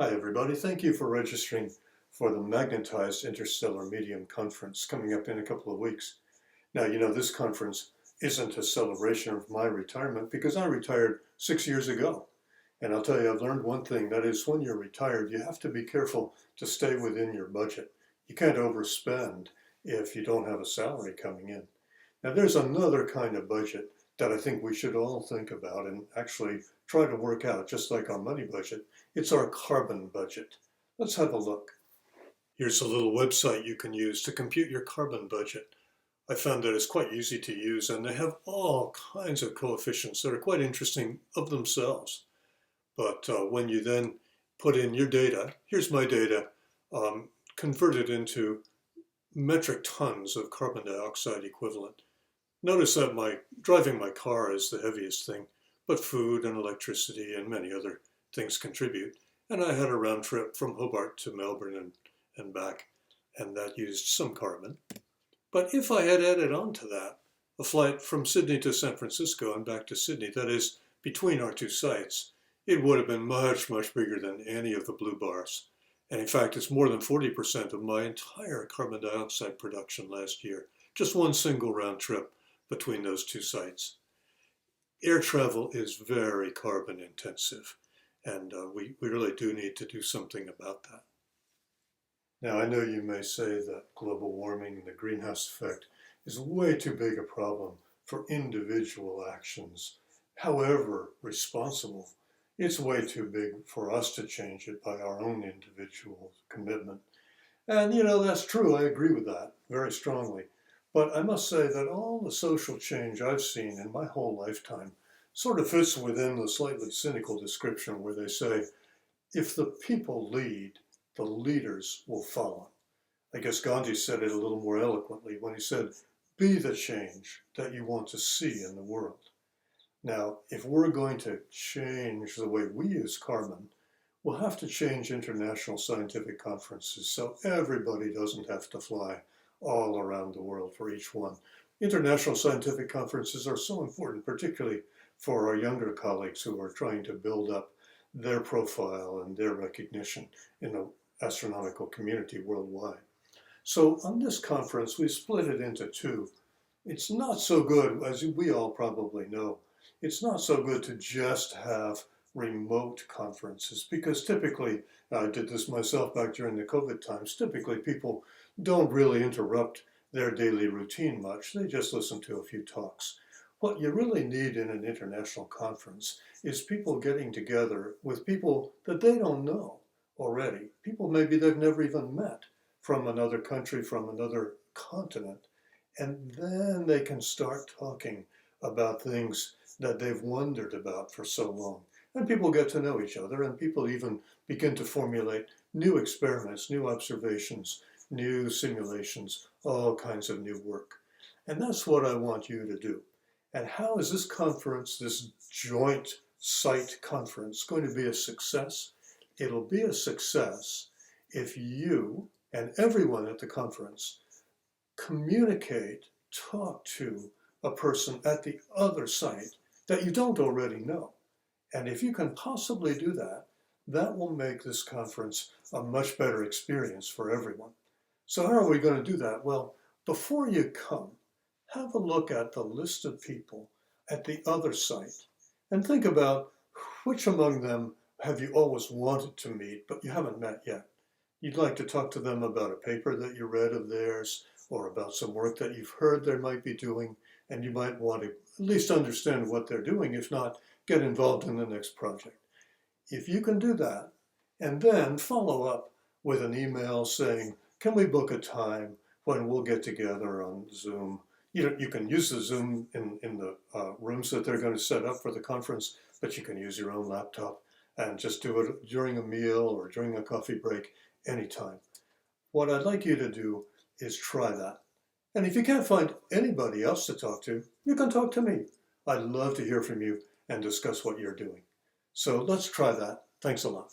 Hi, everybody. Thank you for registering for the Magnetized Interstellar Medium Conference coming up in a couple of weeks. Now, this conference isn't a celebration of my retirement because I retired 6 years ago. And I'll tell you, I've learned one thing, that is when you're retired, you have to be careful to stay within your budget. You can't overspend if you don't have a salary coming in. Now, there's another kind of budget that I think we should all think about and actually try to work out, just like our money budget. It's our carbon budget. Let's have a look. Here's a little website you can use to compute your carbon budget. I found that it's quite easy to use, and they have all kinds of coefficients that are quite interesting of themselves. But when you then put in your data, here's my data, converted into metric tons of carbon dioxide equivalent. Notice that driving my car is the heaviest thing, but food and electricity and many other things contribute. And I had a round trip from Hobart to Melbourne and back, and that used some carbon. But if I had added on to that a flight from Sydney to San Francisco and back to Sydney, that is, between our two sites, it would have been much, much bigger than any of the blue bars. And in fact, it's more than 40% of my entire carbon dioxide production last year, just one single round trip between those two sites. Air travel is very carbon intensive, and we really do need to do something about that. Now, I know you may say that global warming and the greenhouse effect is way too big a problem for individual actions, however responsible. It's way too big for us to change it by our own individual commitment. And that's true, I agree with that very strongly. But I must say that all the social change I've seen in my whole lifetime sort of fits within the slightly cynical description where they say, if the people lead, the leaders will follow. I guess Gandhi said it a little more eloquently when he said, be the change that you want to see in the world. Now, if we're going to change the way we use carbon, we'll have to change international scientific conferences so everybody doesn't have to fly all around the world for each one. International scientific conferences are so important, particularly for our younger colleagues who are trying to build up their profile and their recognition in the astronomical community worldwide. So on this conference, we split it into two. It's not so good, as we all probably know, it's not so good to just have remote conferences because typically, I did this myself back during the COVID times, typically people don't really interrupt their daily routine much. They just listen to a few talks. What you really need in an international conference is people getting together with people that they don't know already, people maybe they've never even met from another country, from another continent, and then they can start talking about things that they've wondered about for so long. And people get to know each other, and people even begin to formulate new experiments, new observations, new simulations, all kinds of new work. And that's what I want you to do. And how is this conference, this joint site conference, going to be a success? It'll be a success if you and everyone at the conference communicate, talk to a person at the other site that you don't already know. And if you can possibly do that, that will make this conference a much better experience for everyone. So how are we going to do that? Well, before you come, have a look at the list of people at the other site and think about which among them have you always wanted to meet, but you haven't met yet. You'd like to talk to them about a paper that you read of theirs or about some work that you've heard they might be doing, and you might want to at least understand what they're doing, if not, get involved in the next project. If you can do that, and then follow up with an email saying, can we book a time when we'll get together on Zoom? You can use the Zoom in the rooms that they're going to set up for the conference, but you can use your own laptop and just do it during a meal or during a coffee break, anytime. What I'd like you to do is try that. And if you can't find anybody else to talk to, you can talk to me. I'd love to hear from you and discuss what you're doing. So let's try that. Thanks a lot.